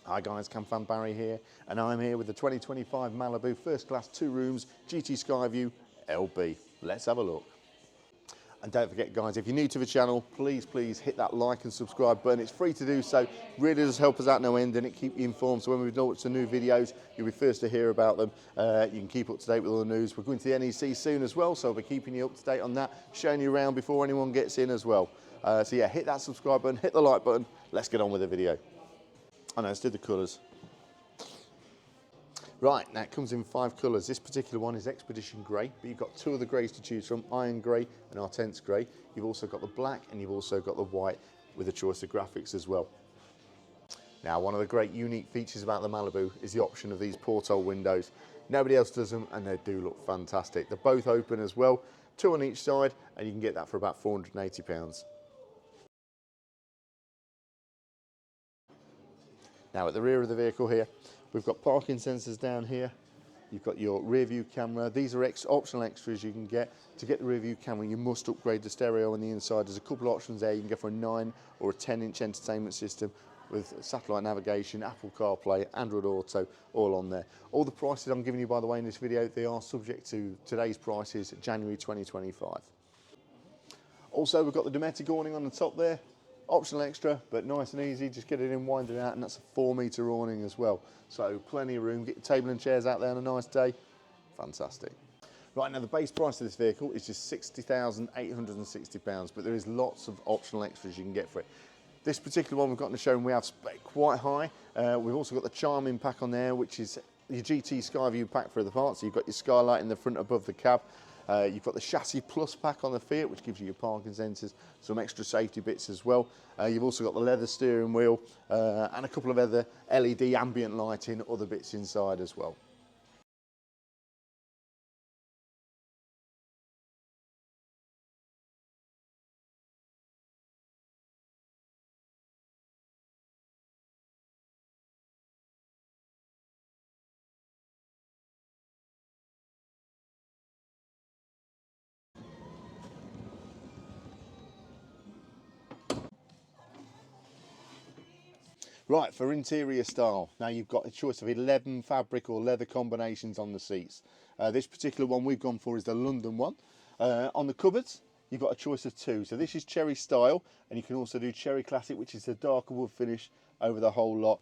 Hi guys, Campervan Barry here, and I'm here with the 2025 Malibu First Class 2 Rooms GT Skyview LB. Let's have a look. And don't forget guys, if you're new to the channel, please hit that like and subscribe button. It's free to do so, really does help us out no end, and it keeps you informed. So when we launch the new videos, you'll be first to hear about them. You can keep up to date with all the news. We're going to the NEC soon as well, so I'll be keeping you up to date on that, showing you around before anyone gets in as well. So yeah, hit that subscribe button, hit the like button. Let's get on with the video. I know, let's do the colours. Right, now it comes in 5 colours. This particular one is Expedition Grey, but you've got 2 of the greys to choose from, Iron Grey and Artense Grey. You've also got the black and you've also got the white with a choice of graphics as well. Now, one of the great unique features about the Malibu is the option of these porthole windows. Nobody else does them and they do look fantastic. They're both open as well, 2 on each side, and you can get that for about £480. Now at the rear of the vehicle here, we've got parking sensors down here. You've got your rear view camera. These are optional extras you can get. To get the rear view camera, you must upgrade the stereo on the inside. There's a couple of options there. You can go for a 9 or a 10-inch entertainment system with satellite navigation, Apple CarPlay, Android Auto, all on there. All the prices I'm giving you, by the way, in this video, they are subject to today's prices, January 2025. Also, we've got the Dometic awning on the top there. Optional extra, but nice and easy. Just get it in, wind it out, and that's a 4-metre awning as well. So plenty of room. Get your table and chairs out there on a nice day. Fantastic. Right, now the base price of this vehicle is just £60,860, but there is lots of optional extras you can get for it. This particular one we've got in the showroom, we have spec quite high. We've also got the charming pack on there, which is your GT Skyview pack for the parts. So you've got your skylight in the front above the cab. You've got the Chassis Plus pack on the Fiat, which gives you your parking sensors, some extra safety bits as well. You've also got the leather steering wheel and a couple of other LED ambient lighting, other bits inside as well. Right, for interior style, now you've got a choice of 11 fabric or leather combinations on the seats. This particular one we've gone for is the London one. On the cupboards, you've got a choice of 2. So this is cherry style, and you can also do cherry classic, which is a darker wood finish over the whole lot,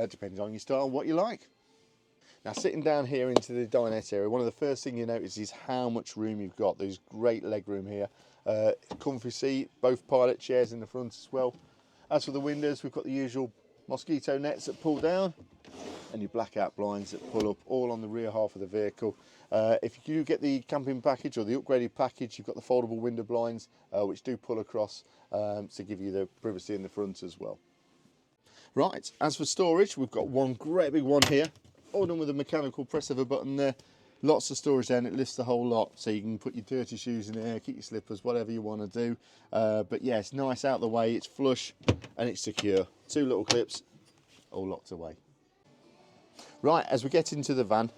depending on your style, what you like. Now sitting down here into the dinette area, one of the first things you notice is how much room you've got. There's great leg room here. Comfy seat, both pilot chairs in the front as well. As for the windows, we've got the usual mosquito nets that pull down and your blackout blinds that pull up, all on the rear half of the vehicle. If you do get the camping package or the upgraded package, you've got the foldable window blinds which do pull across to give you the privacy in the front as well. Right, as for storage, we've got one great big one here, all done with a mechanical press of a button there. Lots of storage there, and it lifts the whole lot, so you can put your dirty shoes in there, keep your slippers, whatever you want to do. But yeah, it's nice out the way, it's flush and it's secure. 2 little clips, all locked away. Right, as we get into the van,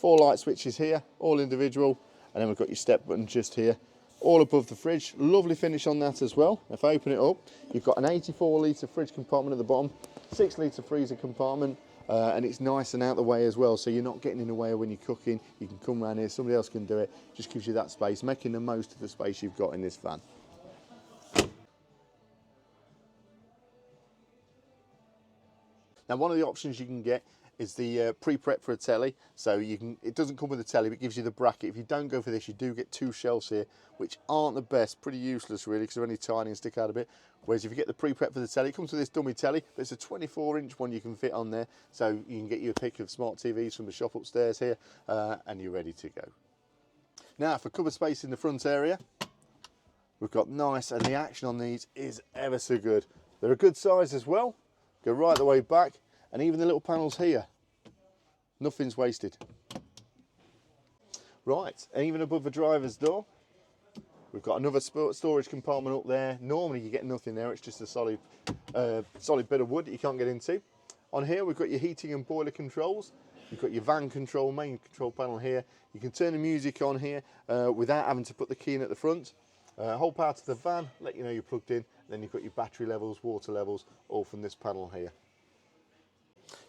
4 light switches here, all individual, and then we've got your step button just here, all above the fridge. Lovely finish on that as well. If I open it up, you've got an 84-litre fridge compartment at the bottom, 6-litre freezer compartment, and it's nice and out the way as well, so you're not getting in the way when you're cooking. You can come around here, somebody else can do it, just gives you that space, making the most of the space you've got in this van. Now one of the options you can get is the pre-prep for a telly. So it doesn't come with a telly, but it gives you the bracket. If you don't go for this, you do get 2 shelves here, which aren't the best, pretty useless really, because they're only tiny and stick out a bit. Whereas if you get the pre-prep for the telly, it comes with this dummy telly, but it's a 24-inch one you can fit on there. So you can get you a pick of smart TVs from the shop upstairs here, and you're ready to go. Now for cupboard space in the front area, we've got nice, and the action on these is ever so good. They're a good size as well, go right the way back, and even the little panels here, nothing's wasted. Right, and even above the driver's door, we've got another storage compartment up there. Normally you get nothing there, it's just a solid bit of wood that you can't get into. On here we've got your heating and boiler controls. You've got your van control, main control panel here. You can turn the music on here without having to put the key in at the front. Whole part of the van, let you know you're plugged in. Then you've got your battery levels, water levels, all from this panel here.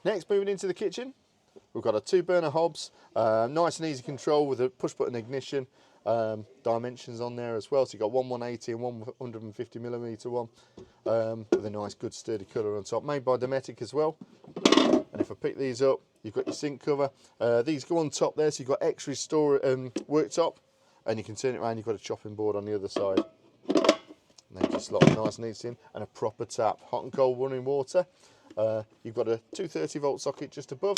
Next, moving into the kitchen, we've got a 2-burner hobs, nice and easy control with a push button ignition, dimensions on there as well. So you've got one 180 and one 150mm one, with a nice good sturdy colour on top, made by Dometic as well. And if I pick these up, you've got your sink cover. These go on top there, so you've got extra worktop, and you can turn it around, you've got a chopping board on the other side. And then just slot nice and easy in, and a proper tap, hot and cold running water. You've got a 230-volt socket just above,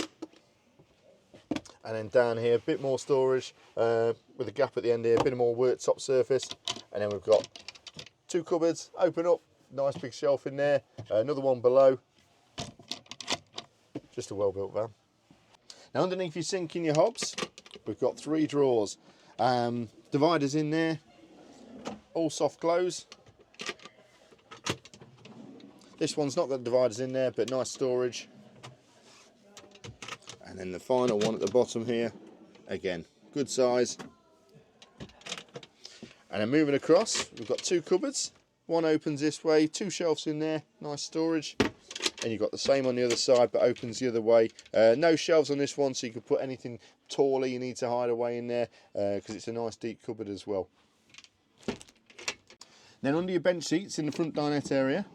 and then down here a bit more storage with a gap at the end here, a bit more worktop surface, and then we've got 2 cupboards, open up, nice big shelf in there, another one below, just a well-built van. Now underneath your sink in your hobs, we've got 3 drawers, dividers in there, all soft close. This one's not got dividers in there, but nice storage. And then the final one at the bottom here, again, good size. And then moving across, we've got 2 cupboards. One opens this way, 2 shelves in there, nice storage. And you've got the same on the other side, but opens the other way. No shelves on this one, so you can put anything taller you need to hide away in there, because it's a nice deep cupboard as well. Then under your bench seats in the front dinette area,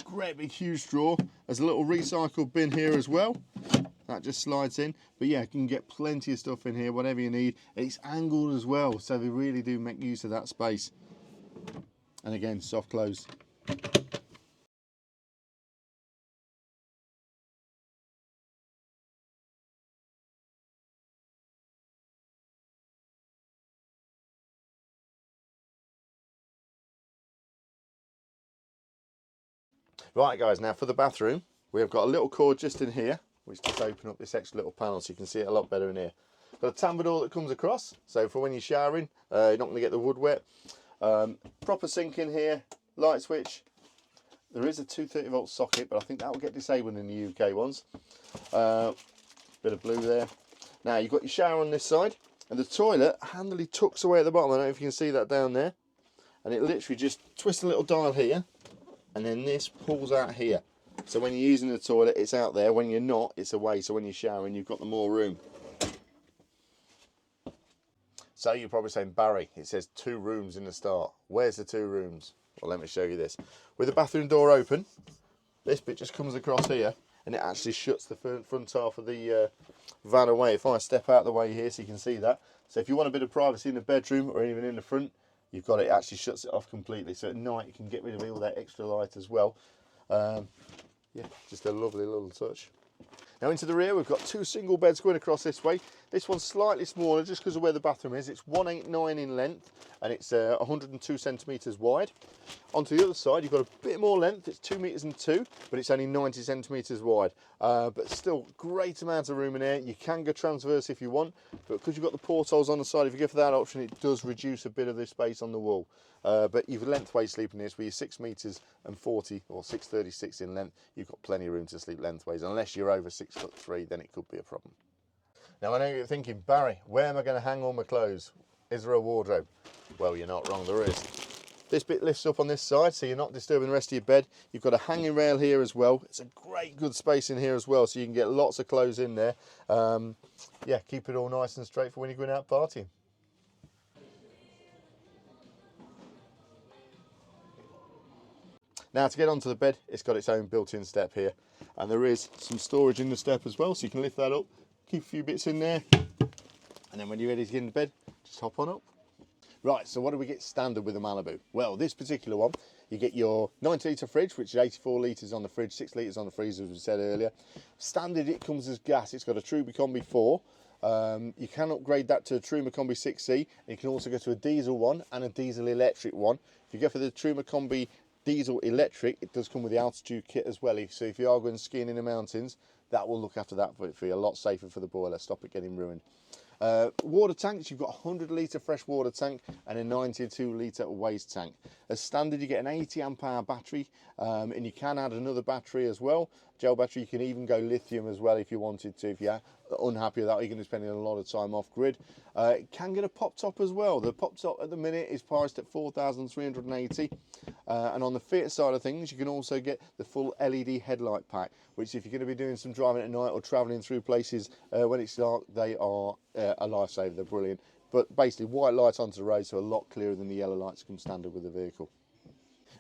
great big huge drawer. There's a little recycled bin here as well. That just slides in. But yeah, you can get plenty of stuff in here, whatever you need. It's angled as well, so they really do make use of that space. And again, soft close. Right guys, now for the bathroom, we've got a little cord just in here, which just open up this extra little panel so you can see it a lot better in here. Got a tambour door that comes across, so for when you're showering, you're not going to get the wood wet. Proper sink in here, light switch. There is a 230-volt socket, but I think that will get disabled in the UK ones. Bit of blue there. Now you've got your shower on this side, and the toilet handily tucks away at the bottom. I don't know if you can see that down there. And it literally just twists a little dial here, and then this pulls out here. So when you're using the toilet, it's out there. When you're not, it's away. So when you're showering, you've got the more room. So you're probably saying, Barry, it says 2 rooms in the start. Where's the 2 rooms? Well, let me show you this. With the bathroom door open, this bit just comes across here, and it actually shuts the front half of the van away. If I step out the way here so you can see that. So if you want a bit of privacy in the bedroom or even in the front, you've got it, actually shuts it off completely. So at night you can get rid of all that extra light as well. Yeah, just a lovely little touch. Now into the rear, we've got 2 single beds going across this way. This one's slightly smaller just because of where the bathroom is. It's 189 in length, and it's 102 centimetres wide. Onto the other side, you've got a bit more length. It's 2 metres and 2, but it's only 90 centimetres wide. But still, great amount of room in here. You can go transverse if you want, but because you've got the portholes on the side, if you go for that option, it does reduce a bit of this space on the wall. But you've lengthways sleeping in this, where you're 6 metres and 40 or 636 in length. You've got plenty of room to sleep lengthways. Unless you're over 6'3", then it could be a problem. Now I know you're thinking, Barry, where am I going to hang all my clothes? Is there a wardrobe? Well, you're not wrong, there is. This bit lifts up on this side, so you're not disturbing the rest of your bed. You've got a hanging rail here as well. It's a great good space in here as well, so you can get lots of clothes in there. Yeah, keep it all nice and straight for when you're going out partying. Now to get onto the bed, it's got its own built-in step here, and there is some storage in the step as well, so you can lift that up, keep a few bits in there, and then when you're ready to get into bed, just hop on up. Right, so what do we get standard with the Malibu? Well, this particular one, you get your 90 litre fridge, which is 84 litres on the fridge, 6 litres on the freezer, as we said earlier. Standard, it comes as gas. It's got a Truma Combi 4. You can upgrade that to a Truma Combi 6C, and you can also go to a diesel one and a diesel electric one. If you go for the Truma Combi diesel electric, it does come with the altitude kit as well, so if you are going skiing in the mountains, that will look after that for you. A lot safer for the boiler, stop it getting ruined. Water tanks, you've got a 100 litre fresh water tank and a 92 litre waste tank. As standard, you get an 80 amp hour battery, and you can add another battery as well, gel battery. You can even go lithium as well if you wanted to. If you're unhappy with that, you're going to be spending a lot of time off grid. It can get a pop top as well. The pop top at the minute is priced at 4,380. And on the Fiat side of things, you can also get the full LED headlight pack, which if you're going to be doing some driving at night or travelling through places when it's dark, they are a lifesaver. They're brilliant. But basically white lights onto the road, so a lot clearer than the yellow lights come standard with the vehicle.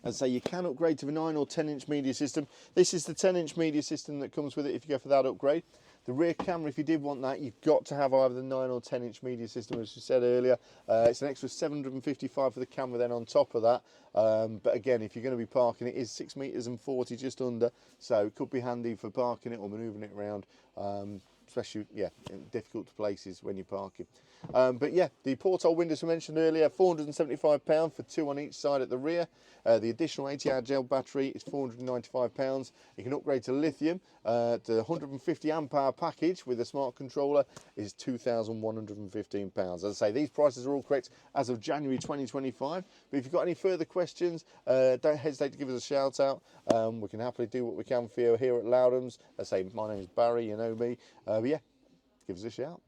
And so you can upgrade to a 9 or 10-inch media system. This is the 10-inch media system that comes with it if you go for that upgrade. The rear camera, if you did want that, you've got to have either the 9 or 10-inch media system, as you said earlier. It's an extra 755 for the camera then on top of that. But again, if you're going to be parking, it is 6 meters and 40, just under. So it could be handy for parking it or manoeuvring it around. Especially, yeah, in difficult places when you're parking. But yeah, the porthole windows we mentioned earlier, £475 for 2 on each side at the rear. The additional 80-hour gel battery is £495. You can upgrade to lithium. The 150 amp hour package with a smart controller is £2,115. As I say, these prices are all correct as of January 2025. But if you've got any further questions, don't hesitate to give us a shout out. We can happily do what we can for you here at Lowdhams. As I say, my name is Barry, you know me. But yeah, give us a shout.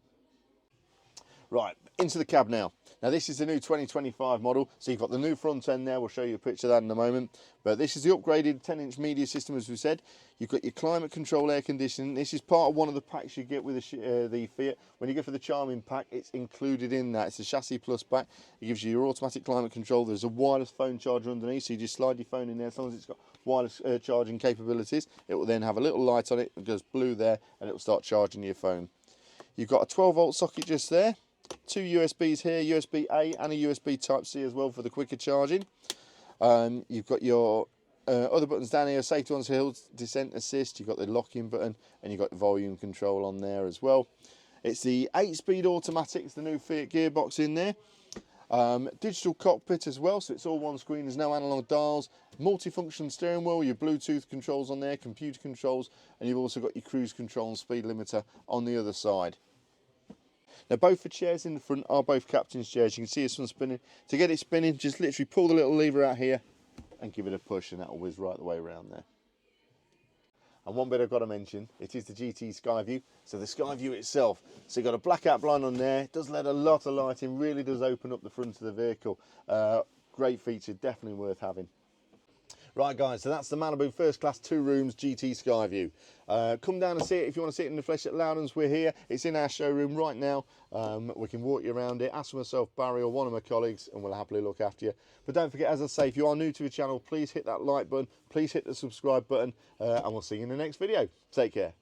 Right, into the cab now. Now this is the new 2025 model, so you've got the new front end there. We'll show you a picture of that in a moment. But this is the upgraded 10-inch media system, as we said. You've got your climate control, air conditioning. This is part of one of the packs you get with the Fiat. When you go for the Charming pack, it's included in that. It's a Chassis Plus pack. It gives you your automatic climate control. There's a wireless phone charger underneath, so you just slide your phone in there. As long as it's got wireless charging capabilities, it will then have a little light on it. It goes blue there, and it will start charging your phone. You've got a 12-volt socket just there. 2 USBs here, USB-A and a USB Type-C as well for the quicker charging. You've got your other buttons down here, safety ones, hill descent assist. You've got the locking button and you've got the volume control on there as well. It's the 8-speed automatic, it's the new Fiat gearbox in there. Digital cockpit as well, so it's all one screen, there's no analog dials. Multifunction steering wheel, your Bluetooth controls on there, computer controls, and you've also got your cruise control and speed limiter on the other side. Now both the chairs in the front are both captain's chairs. You can see this one spinning. To get it spinning, just literally pull the little lever out here and give it a push, and that'll whiz right the way around there. And one bit I've got to mention, it is the GT Skyview, so the Skyview itself. So you've got a blackout blind on there, it does let a lot of light in, really does open up the front of the vehicle. Great feature, definitely worth having. Right guys, so that's the Malibu First Class 2 Rooms GT Skyview. Come down and see it if you want to see it in the flesh at Lowdhams. We're here, it's in our showroom right now. We can walk you around it, ask for myself, Barry, or one of my colleagues, and we'll happily look after you. But don't forget, as I say, if you are new to the channel, please hit that like button, please hit the subscribe button, and we'll see you in the next video. Take care.